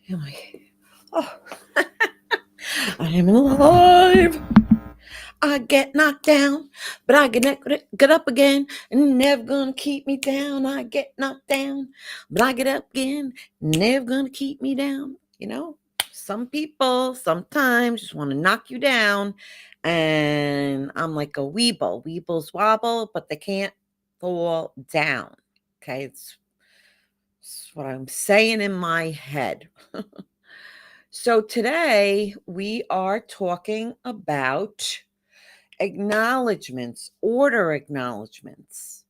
Am I? Oh, I am alive. I get knocked down, but I get up again, and never gonna keep me down. I get knocked down, but I get up again, never gonna keep me down. Some people sometimes just want to knock you down, and I'm like a weeble. Weebles wobble, but they can't fall down. Okay, it's what I'm saying in my head. So today we are talking about acknowledgments, order acknowledgments.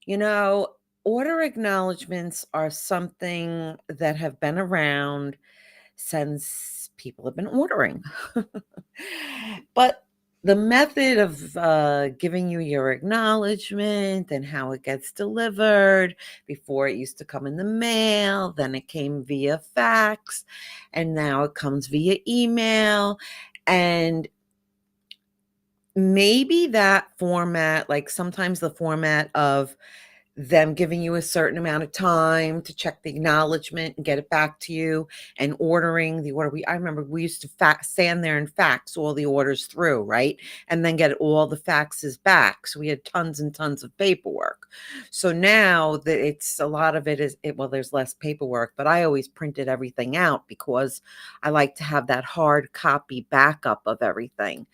You know, order acknowledgments are something that have been around since people have been ordering. But the method of giving you your acknowledgement and how it gets delivered, before it used to come in the mail, then it came via fax, and now it comes via email. And maybe that format, like sometimes the format of them giving you a certain amount of time to check the acknowledgement and get it back to you, and ordering the order. I remember we used to stand there and fax all the orders through, right? And then get all the faxes back. So we had tons and tons of paperwork. So now that it's a lot of it is well, there's less paperwork, but I always printed everything out because I like to have that hard copy backup of everything,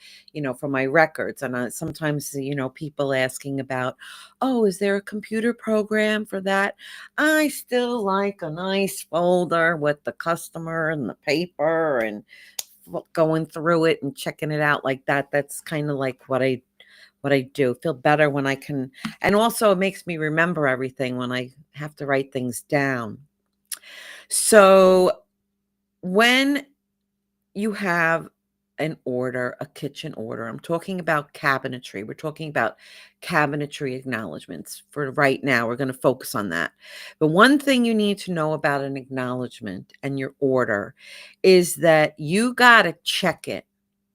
for my records. And sometimes, people asking about, oh, is there a computer program for that? I still like a nice folder with the customer and the paper and going through it and checking it out like that. That's kind of like what I do. Feel better when I can, and also it makes me remember everything when I have to write things down. So when you have an order, a kitchen order, I'm talking about cabinetry. We're talking about cabinetry acknowledgments for right now. We're going to focus on that. But one thing you need to know about an acknowledgment and your order is that you got to check it.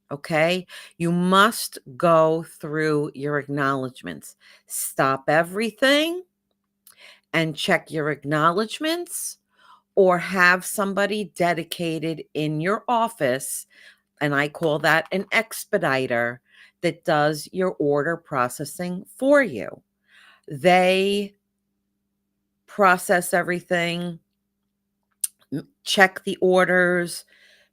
Okay. You must go through your acknowledgments. Stop everything and check your acknowledgments, or have somebody dedicated in your office, and I call that an expediter, that does your order processing for you. They process everything, check the orders,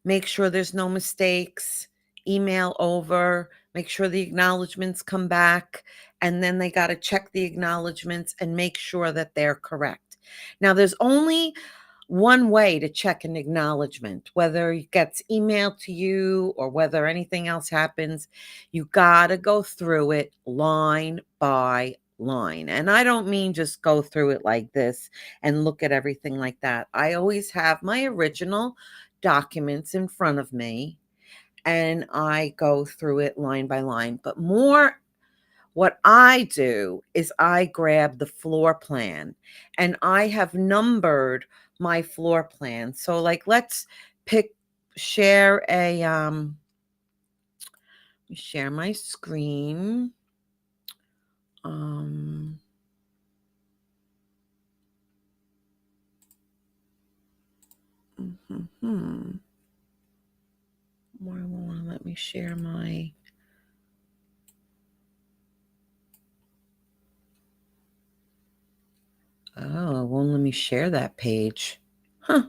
make sure there's no mistakes, email over, make sure the acknowledgments come back, and then they got to check the acknowledgments and make sure that they're correct. Now, there's only one way to check an acknowledgement, whether it gets emailed to you or whether anything else happens. You got to go through it line by line. And I don't mean just go through it like this and look at everything like that. I always have my original documents in front of me and I go through it line by line. But more, what I do is I grab the floor plan and I have numbered my floor plan. So like let's share share my screen. Um Why won't let me share my Oh, it won't let me share that page. Huh.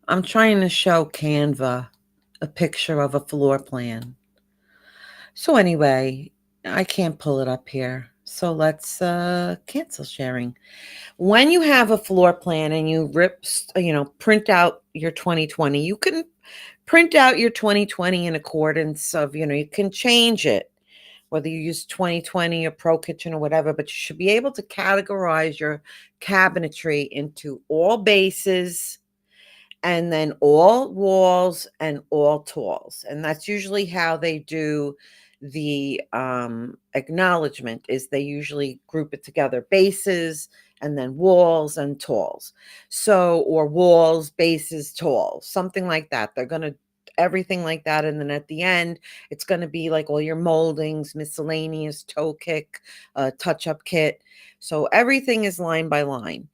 I'm trying to show Canva a picture of a floor plan. So anyway, I can't pull it up here. So let's cancel sharing. When you have a floor plan and you print out your 2020, you can print out your 2020 in accordance of, you can change it, whether you use 2020 or Pro Kitchen or whatever, but you should be able to categorize your cabinetry into all bases and then all walls and all talls. And that's usually how they do the acknowledgement, is they usually group it together, bases and then walls and talls. So, or walls, bases, talls, something like that. They're going to everything like that. And then at the end, it's going to be like all your moldings, miscellaneous, toe kick, touch up kit. So everything is line by line.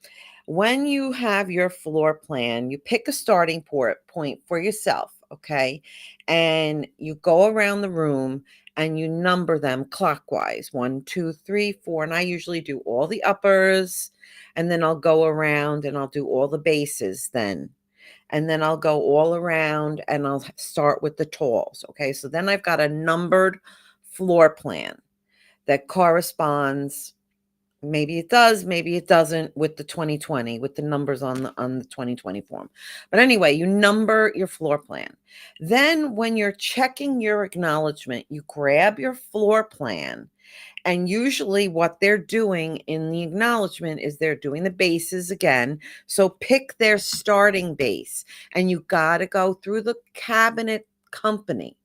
When you have your floor plan, you pick a starting point for yourself, okay? And you go around the room and you number them clockwise, 1, 2, 3, 4. And I usually do all the uppers, and then I'll go around and I'll do all the bases then. And then I'll go all around and I'll start with the talls, okay? So then I've got a numbered floor plan that corresponds. Maybe it does, maybe it doesn't with the 2020, with the numbers on the 2020 form. But anyway, you number your floor plan. Then when you're checking your acknowledgement, you grab your floor plan, and usually what they're doing in the acknowledgement is they're doing the bases again. So pick their starting base, and you got to go through the cabinet company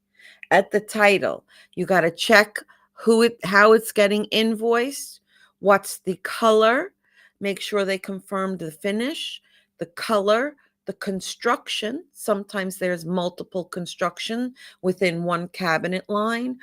at the title. You got to check how it's getting invoiced, what's the color, make sure they confirmed the finish, the color, the construction. Sometimes there's multiple construction within one cabinet line.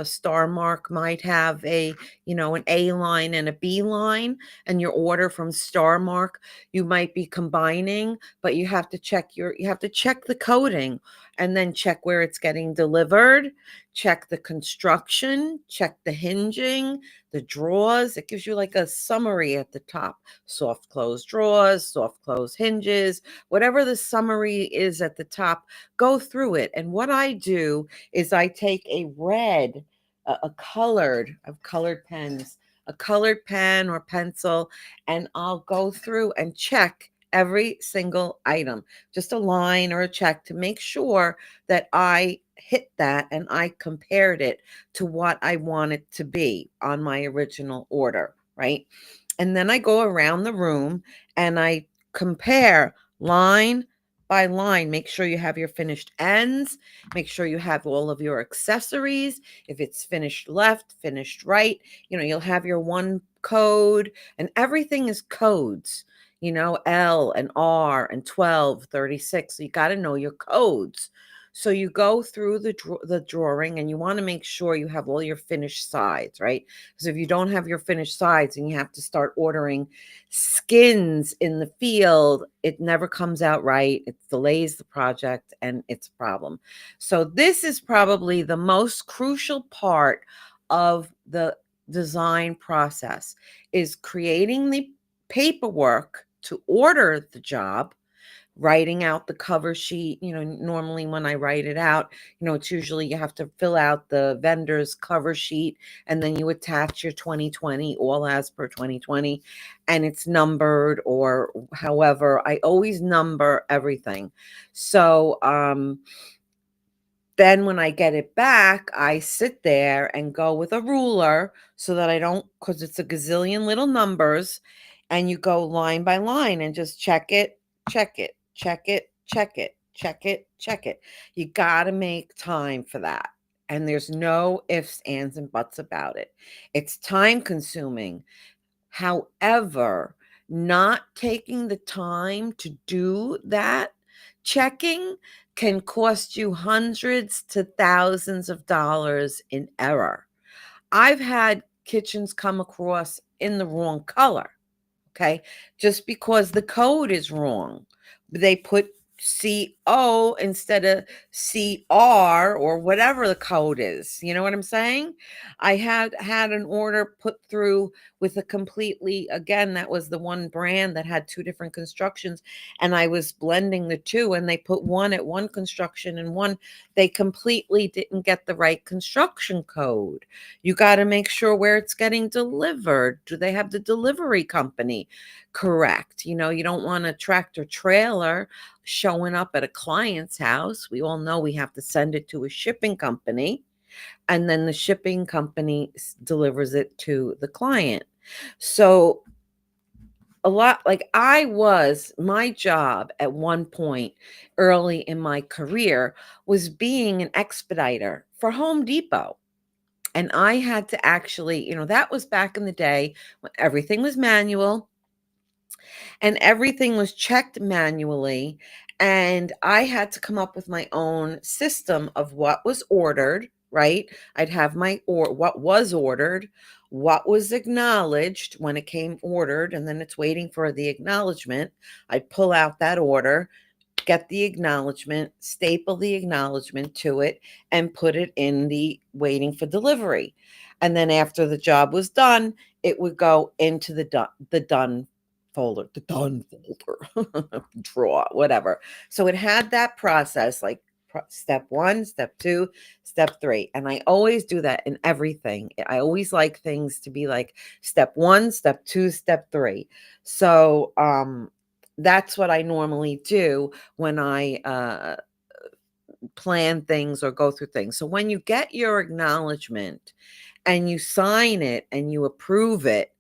Star Mark might have an A line and a B line, and your order from Star Mark, you might be combining, but you have to check the coding, and then check where it's getting delivered, check the construction, check the hinging, the drawers. It gives you like a summary at the top. Soft close drawers, soft close hinges, whatever the summary is at the top, go through it. And what I do is I take a red, I've colored pens, a colored pen or pencil, and I'll go through and check every single item, just a line or a check to make sure that I hit that and I compared it to what I want it to be on my original order, right? And then I go around the room and I compare line by line. Make sure you have your finished ends. Make sure you have all of your accessories. If it's finished left, finished right, you'll have your one code, and everything is codes. L and R and 12, 36. So you got to know your codes. So you go through the drawing, and you want to make sure you have all your finished sides, right? Because if you don't have your finished sides and you have to start ordering skins in the field, it never comes out right. It delays the project and it's a problem. So this is probably the most crucial part of the design process, is creating the paperwork to order the job, writing out the cover sheet. Normally when I write it out, it's usually you have to fill out the vendor's cover sheet, and then you attach your 2020, all as per 2020, and it's numbered, or however, I always number everything. So, then when I get it back, I sit there and go with a ruler so that I don't, because it's a gazillion little numbers, and you go line by line and just check it, check it, check it, check it, check it, check it. You got to make time for that. And there's no ifs, ands, and buts about it. It's time consuming. However, not taking the time to do that checking can cost you hundreds to thousands of dollars in error. I've had kitchens come across in the wrong color, okay? Just because the code is wrong. They put CO instead of CR, or whatever the code is. You know what I'm saying? I had an order put through with a completely, again, that was the one brand that had two different constructions, and I was blending the two, and they put one at one construction and one, they completely didn't get the right construction code. You got to make sure where it's getting delivered. Do they have the delivery company correct? You don't want a tractor trailer showing up at a client's house. We all know we have to send it to a shipping company, and then the shipping company delivers it to the client. So a lot, like my job at one point early in my career was being an expediter for Home Depot. And I had to actually, that was back in the day when everything was manual and everything was checked manually. And I had to come up with my own system of what was ordered, right? I'd have my or what was ordered, what was acknowledged when it came ordered, and then it's waiting for the acknowledgement. I'd pull out that order, get the acknowledgement, staple the acknowledgement to it, and put it in the waiting for delivery. And then after the job was done, it would go into the done folder, the done folder, drawer, whatever. So it had that process like step one, step two, step three. And I always do that in everything. I always like things to be like step one, step two, step three. So that's what I normally do when I plan things or go through things. So when you get your acknowledgement and you sign it and you approve it,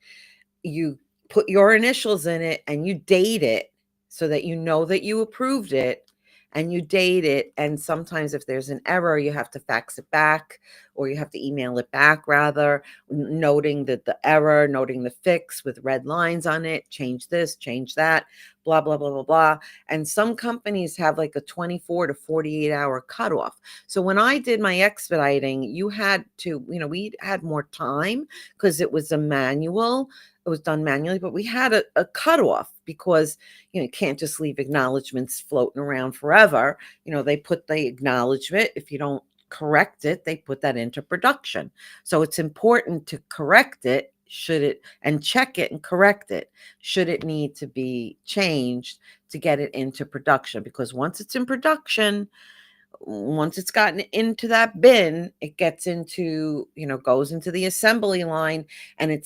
you put your initials in it and you date it so that you know that you approved it, and you date it. And sometimes if there's an error, you have to fax it back, or you have to email it back rather, noting that the error, noting the fix with red lines on it, change this, change that, blah, blah, blah, blah, blah. And some companies have like a 24 to 48 hour cutoff. So when I did my expediting, you had to, we had more time because it was a manual. It was done manually, but we had a cutoff because, you can't just leave acknowledgments floating around forever. They put the acknowledgement. If you don't correct it, they put that into production. So it's important to correct it, should it, and check it and correct it, should it need to be changed to get it into production. Because once it's in production, once it's gotten into that bin, it gets into, goes into the assembly line, and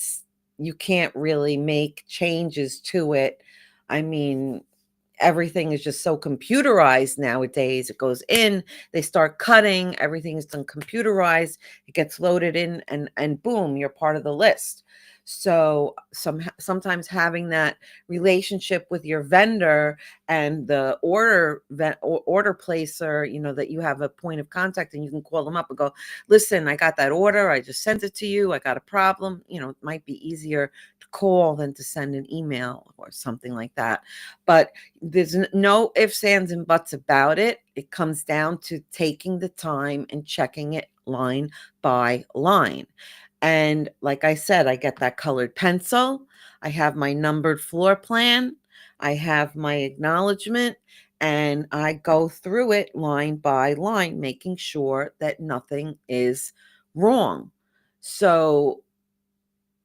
you can't really make changes to it. I mean, everything is just so computerized nowadays. It goes in, they start cutting, everything is done computerized, it gets loaded in, and boom, you're part of the list. So sometimes having that relationship with your vendor and the order placer, that you have a point of contact and you can call them up and go, listen, I got that order, I just sent it to you, I got a problem. It might be easier to call than to send an email or something like that. But there's no ifs, ands, and buts about it. It comes down to taking the time and checking it line by line. And like I said, I get that colored pencil. I have my numbered floor plan. I have my acknowledgement, and I go through it line by line, making sure that nothing is wrong. So,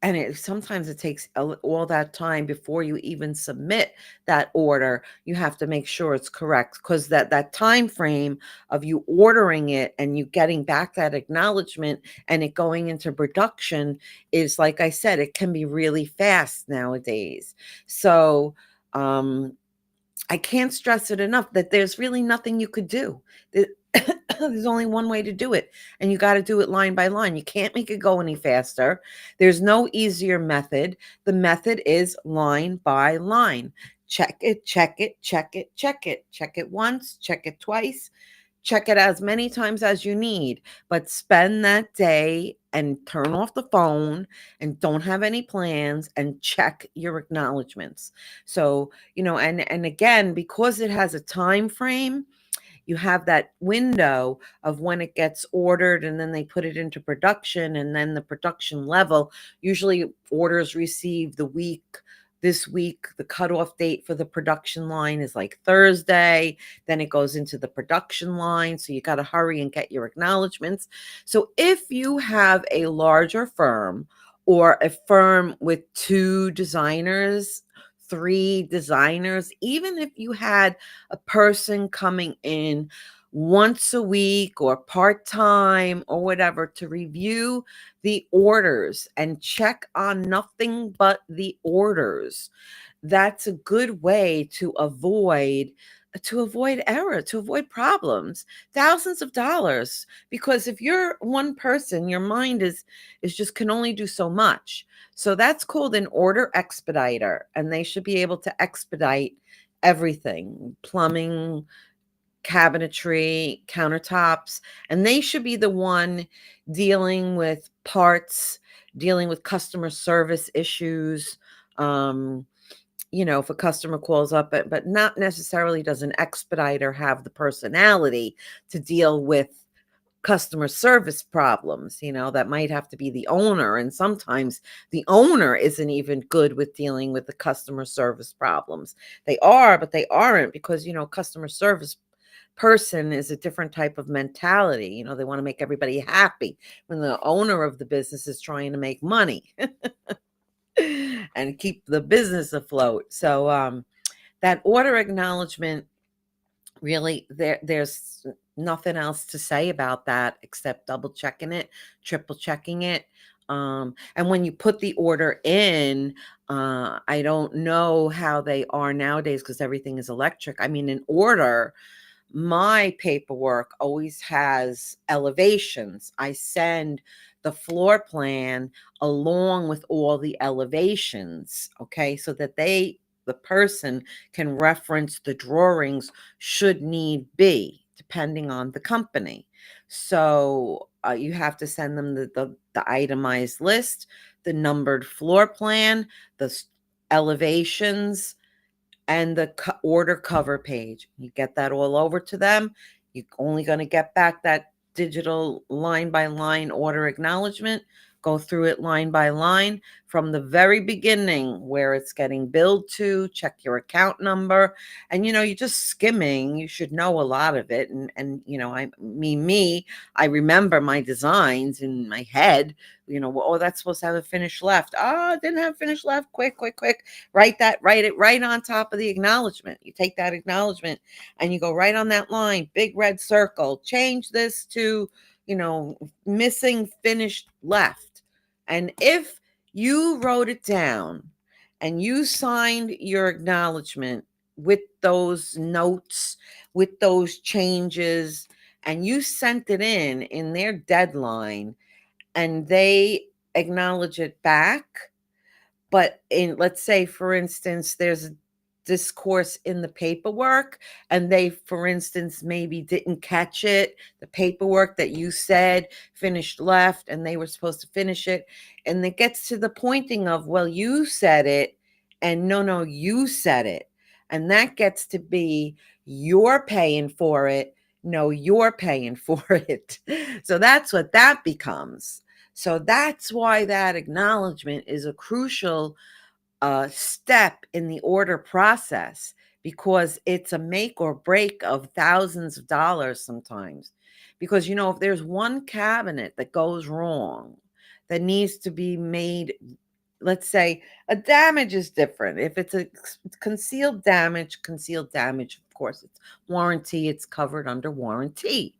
and sometimes it takes all that time before you even submit that order. You have to make sure it's correct, because that time frame of you ordering it and you getting back that acknowledgement and it going into production is, like I said, it can be really fast nowadays. So I can't stress it enough that there's really nothing you could do. There's only one way to do it, and you got to do it line by line. You can't make it go any faster. There's no easier method. The method is line by line. Check it, check it, check it, check it. Check it once, check it twice, check it as many times as you need, but spend that day and turn off the phone and don't have any plans and check your acknowledgments. So, and again, because it has a time frame, you have that window of when it gets ordered, and then they put it into production, and then the production level. Usually orders received this week, the cutoff date for the production line is like Thursday. Then it goes into the production line. So you got to hurry and get your acknowledgments. So if you have a larger firm, or a firm with 2 designers, 3 designers, even if you had a person coming in once a week or part-time or whatever to review the orders and check on nothing but the orders, that's a good way to avoid error, to avoid problems, thousands of dollars. Because if you're one person, your mind is just can only do so much. So that's called an order expediter, and they should be able to expedite everything: plumbing, cabinetry, countertops, and they should be the one dealing with parts, dealing with customer service issues. Um, if a customer calls up, but not necessarily does an expediter have the personality to deal with customer service problems, that might have to be the owner. And sometimes the owner isn't even good with dealing with the customer service problems. They are, but they aren't because, customer service person is a different type of mentality. They want to make everybody happy when the owner of the business is trying to make money and keep the business afloat. So that order acknowledgement, really, there's nothing else to say about that except double checking it, triple checking it. And when you put the order in, I don't know how they are nowadays because everything is electric. I mean, an order, my paperwork always has elevations. I send the floor plan along with all the elevations, okay, so that the person can reference the drawings should need be, depending on the company. So you have to send them the itemized list, the numbered floor plan, elevations, and the order cover page. You get that all over to them. You're only going to get back that digital line by line order acknowledgement. Go through it line by line from the very beginning where it's getting billed to, check your account number. And, you're just skimming. You should know a lot of it. And I remember my designs in my head, oh, that's supposed to have a finish left. Oh, it didn't have finish left. Quick, quick, quick. Write it right on top of the acknowledgement. You take that acknowledgement and you go right on that line, big red circle, change this to, missing finished left. And if you wrote it down and you signed your acknowledgement with those notes, with those changes, and you sent it in their deadline, and they acknowledge it back, but let's say, for instance, there's a discourse in the paperwork and they, for instance, maybe didn't catch it, the paperwork that you said finished left and they were supposed to finish it. And it gets to the pointing of, well, you said it, and no, you said it. And that gets to be, you're paying for it. No, you're paying for it. So that's what that becomes. So that's why that acknowledgement is a crucial step in the order process, because it's a make or break of thousands of dollars sometimes. Because, if there's one cabinet that goes wrong, that needs to be made, let's say a damage is different. If it's a concealed damage, of course, it's warranty, it's covered under warranty.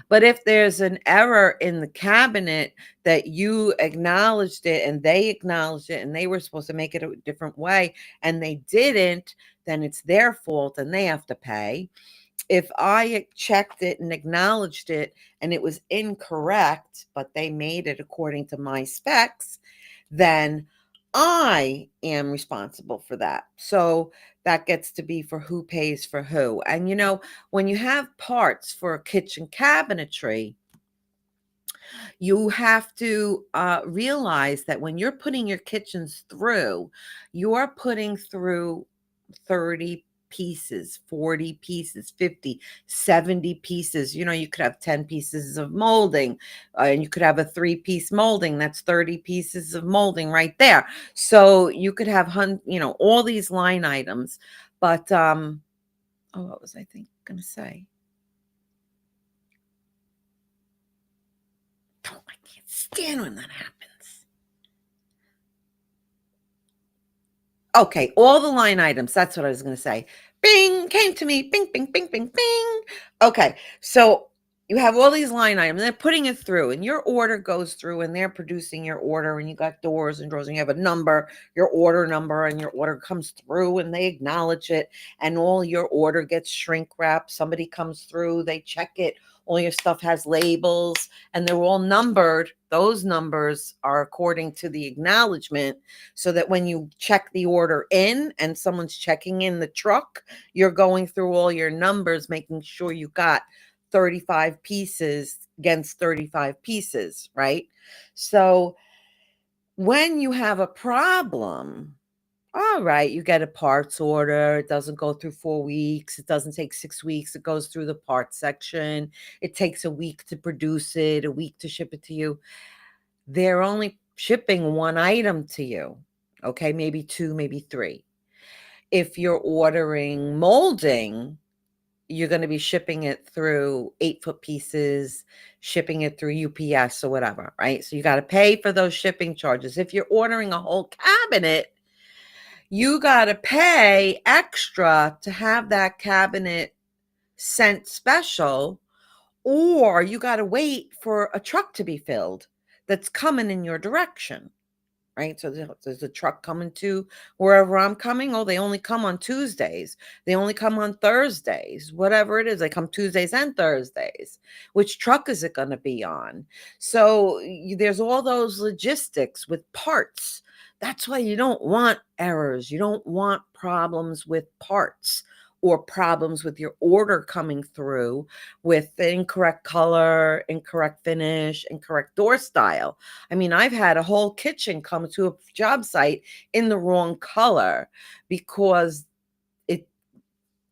But if there's an error in the cabinet that you acknowledged it and they acknowledged it and they were supposed to make it a different way and they didn't, then it's their fault and they have to pay. If I checked it and acknowledged it and it was incorrect, but they made it according to my specs, then I am responsible for that. So that gets to be for who pays for who. And when you have parts for kitchen cabinetry, you have to realize that when you're putting your kitchens through, you're putting through 30 pieces, 40 pieces, 50, 70 pieces. You could have 10 pieces of molding, and you could have a 3-piece molding. That's 30 pieces of molding right there. So you could have, all these line items. But, what was I going to say? Oh, I can't stand when that happens. Okay, all the line items. That's what I was going to say. Bing, came to me. Bing, bing, bing, bing, bing. Okay, so you have all these line items. And they're putting it through, and your order goes through, and they're producing your order, and you got doors and drawers, and you have a number, your order number, and your order comes through, and they acknowledge it, and all your order gets shrink wrapped. Somebody comes through, they check it. All your stuff has labels and they're all numbered. Those numbers are according to the acknowledgement, so that when you check the order in and someone's checking in the truck, you're going through all your numbers, making sure you got 35 pieces against 35 pieces, right? So when you have a problem, All right, you get a parts order. It doesn't go through 4 weeks. It doesn't take 6 weeks. It goes through the parts section. It takes a week to produce it, a week to ship it to you. They're only shipping one item to you. Okay, maybe two, maybe three. If you're ordering molding, you're going to be shipping it through 8-foot pieces, shipping it through UPS or whatever, right? So you got to pay for those shipping charges. If you're ordering a whole cabinet, you got to pay extra to have that cabinet sent special, or you got to wait for a truck to be filled that's coming in your direction. Right? So there's a truck coming to wherever I'm coming. Oh, they only come on Tuesdays. They only come on Thursdays, whatever it is. They come Tuesdays and Thursdays. Which truck is it going to be on? So there's all those logistics with parts. That's why you don't want errors. You don't want problems with parts or problems with your order coming through with the incorrect color, incorrect finish, incorrect door style. I mean, I've had a whole kitchen come to a job site in the wrong color because it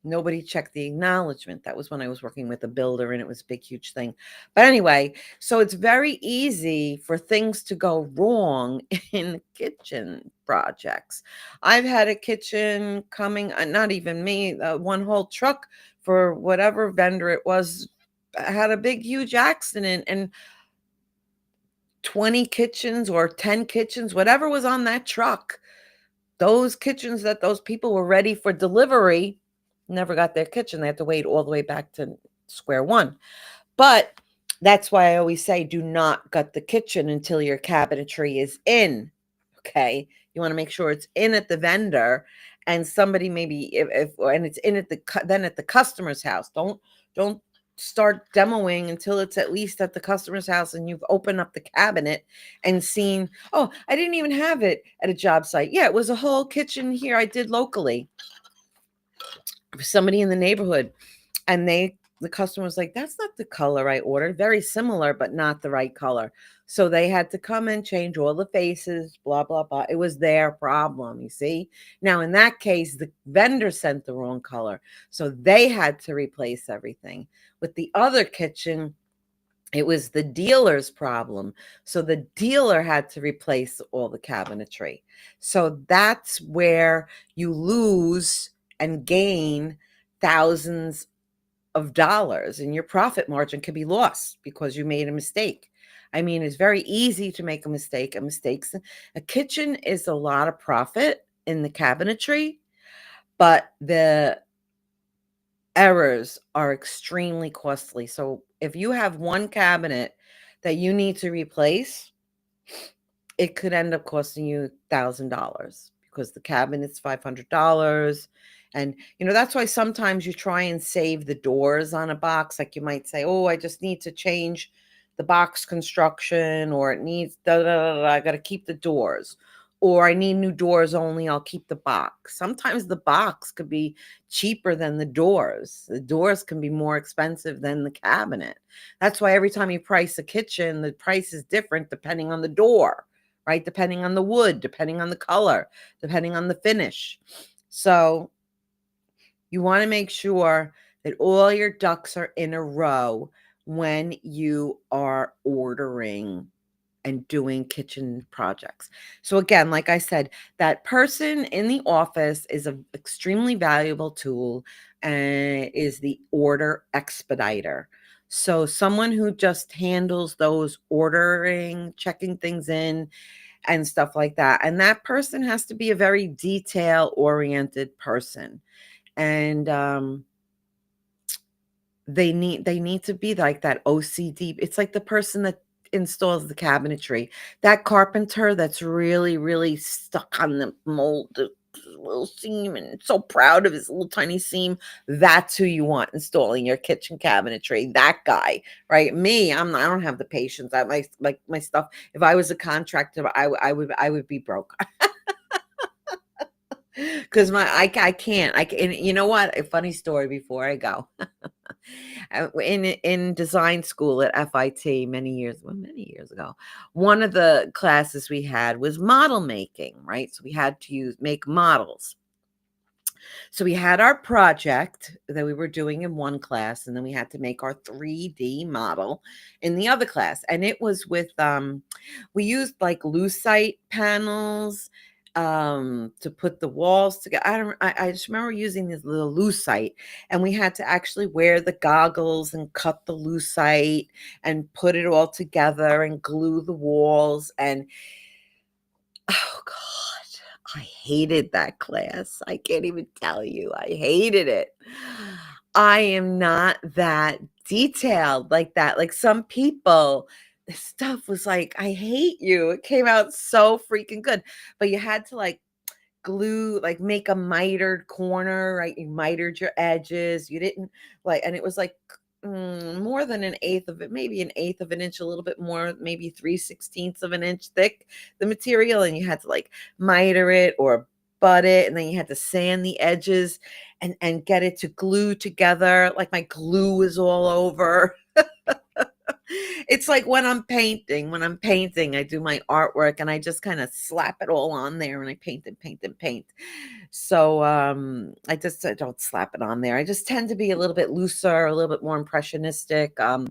nobody checked the acknowledgement. That was when I was working with a builder and it was a big, huge thing. But anyway, so it's very easy for things to go wrong in kitchen projects. I've had a kitchen coming, not even me, one whole truck for whatever vendor it was had a big, huge accident, and 20 kitchens or 10 kitchens, whatever was on that truck, those kitchens that those people were ready for delivery never got their kitchen. They had to wait all the way back to square one. But that's why I always say do not gut the kitchen until your cabinetry is in. Okay. You want to make sure it's in at the vendor, and somebody maybe if and it's in at then at the customer's house. Don't start demoing until it's at least at the customer's house and you've opened up the cabinet and seen, oh, I didn't even have it at a job site. Yeah, it was a whole kitchen here I did locally for somebody in the neighborhood, and the customer was like, that's not the color I ordered. Very similar, but not the right color. So they had to come and change all the faces, blah, blah, blah. It was their problem, you see? Now, in that case, the vendor sent the wrong color. So they had to replace everything. With the other kitchen, it was the dealer's problem. So the dealer had to replace all the cabinetry. So that's where you lose and gain thousands of dollars, and your profit margin could be lost because you made a mistake. I mean, it's very easy to make a mistake. A kitchen is a lot of profit in the cabinetry, but the errors are extremely costly. So if you have one cabinet that you need to replace, it could end up costing you $1,000 because the cabinet's $500. And, that's why sometimes you try and save the doors on a box. Like you might say, oh, I just need to change the box construction, or it needs, I got to keep the doors, or I need new doors only, I'll keep the box. Sometimes the box could be cheaper than the doors. The doors can be more expensive than the cabinet. That's why every time you price a kitchen, the price is different depending on the door, right? Depending on the wood, depending on the color, depending on the finish. So you want to make sure that all your ducks are in a row when you are ordering and doing kitchen projects. So again, like I said, that person in the office is an extremely valuable tool, and is the order expediter. So someone who just handles those ordering, checking things in and stuff like that. And that person has to be a very detail oriented person. And they need to be like that OCD. It's like the person that installs the cabinetry, that carpenter that's really, really stuck on the mold, the little seam, and so proud of his little tiny seam. That's who you want installing your kitchen cabinetry. That guy, right? Me, I don't have the patience. My stuff. If I was a contractor, I would be broke. Because I can't. And you know what? A funny story before I go. In design school at FIT many years ago, one of the classes we had was model making, right? So we had to make models. So we had our project that we were doing in one class, and then we had to make our 3D model in the other class. And it was with we used like lucite panels to put the walls together. I just remember using this little lucite, and we had to actually wear the goggles and cut the lucite and put it all together and glue the walls. And oh god, I hated that class. I can't even tell you. I hated it. I am not that detailed like that. Like some people, the stuff was like, I hate you. It came out so freaking good. But you had to like glue, like make a mitered corner, right? You mitered your edges. You didn't like, and it was like more than an eighth of it, maybe an eighth of an inch, a little bit more, maybe 3/16 of an inch thick, the material. And you had to like miter it or butt it. And then you had to sand the edges and get it to glue together. Like my glue was all over. It's like when I'm painting, I do my artwork and I just kind of slap it all on there and I paint and paint and paint. So I don't slap it on there. I just tend to be a little bit looser, a little bit more impressionistic. The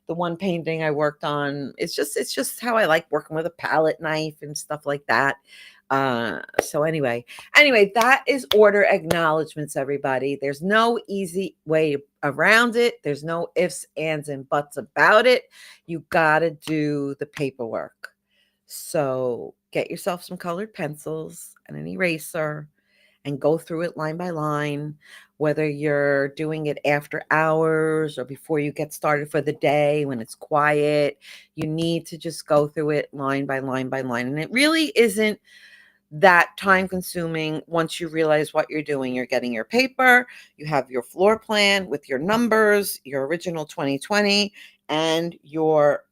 one painting I worked on, it's just how I like working with a palette knife and stuff like that. So anyway, that is order acknowledgments, everybody. There's no easy way around it. There's no ifs, ands, and buts about it. You gotta do the paperwork. So get yourself some colored pencils and an eraser and go through it line by line, whether you're doing it after hours or before you get started for the day when it's quiet. You need to just go through it line by line by line. And it really isn't that time consuming once you realize what you're doing. You're getting your paper, you have your floor plan with your numbers, your original 2020, and your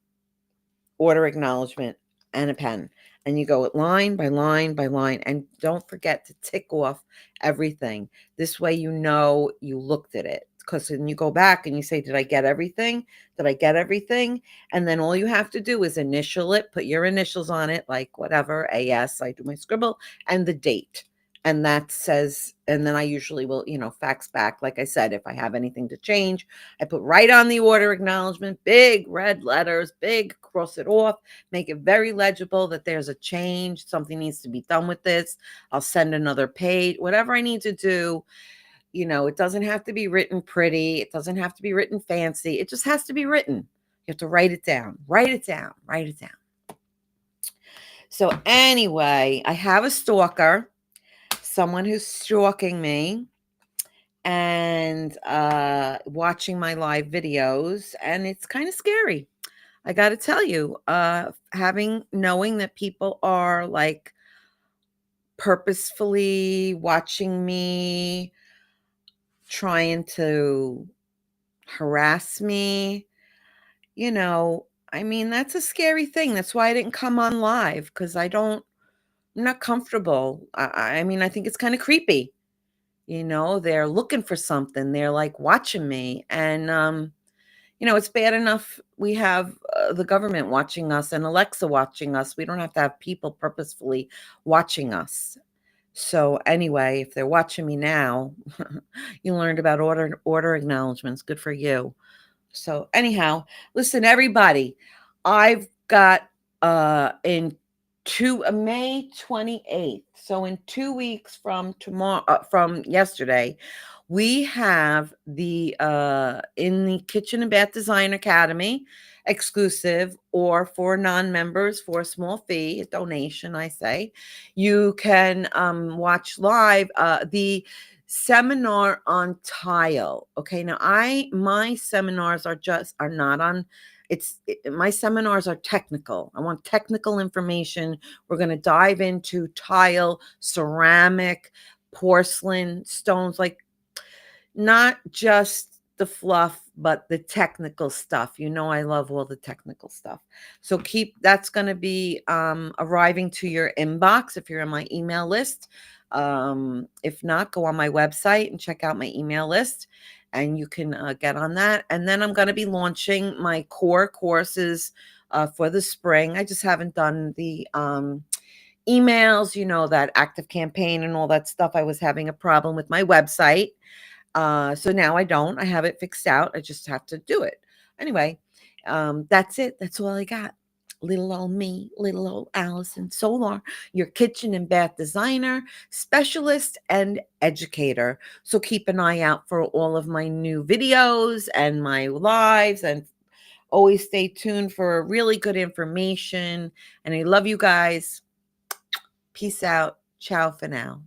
order acknowledgement and a pen. And you go it line by line by line. And don't forget to tick off everything. This way, you know you looked at it. Because then you go back and you say, did I get everything? Did I get everything? And then all you have to do is initial it, put your initials on it, like whatever, AS, I do my scribble, and the date. And that says, and then I usually will, fax back. Like I said, if I have anything to change, I put right on the order acknowledgement, big red letters, big, cross it off, make it very legible that there's a change. Something needs to be done with this. I'll send another page, whatever I need to do. It doesn't have to be written pretty. It doesn't have to be written fancy. It just has to be written. You have to write it down, write it down, write it down. So anyway, I have a stalker, someone who's stalking me and watching my live videos. And it's kind of scary. I got to tell you, knowing that people are like purposefully watching me, trying to harass me, that's a scary thing. That's why I didn't come on live, because I'm not comfortable. I think it's kind of creepy. They're looking for something. They're like watching me. And, it's bad enough we have the government watching us and Alexa watching us. We don't have to have people purposefully watching us. So anyway, if they're watching me now, you learned about order acknowledgments. Good for you. So anyhow, listen, everybody, I've got in May 28th. So in 2 weeks from tomorrow, from yesterday, we have the in the Kitchen and Bath Design Academy exclusive, or for non-members for a small fee, a donation, I say, you can watch live the seminar on tile. Okay, now my seminars are not on. My seminars are technical. I want technical information. We're going to dive into tile, ceramic, porcelain, stones, like not just the fluff, but the technical stuff. I love all the technical stuff. So that's going to be arriving to your inbox if you're on my email list. If not, go on my website and check out my email list, and you can get on that. And then I'm going to be launching my core courses for the spring. I just haven't done the emails, that active campaign and all that stuff. I was having a problem with my website. So now I don't. I have it fixed out. I just have to do it. Anyway, that's it. That's all I got. Little old me, little old Allison Solar, your kitchen and bath designer, specialist, and educator. So keep an eye out for all of my new videos and my lives, and always stay tuned for really good information. And I love you guys. Peace out. Ciao for now.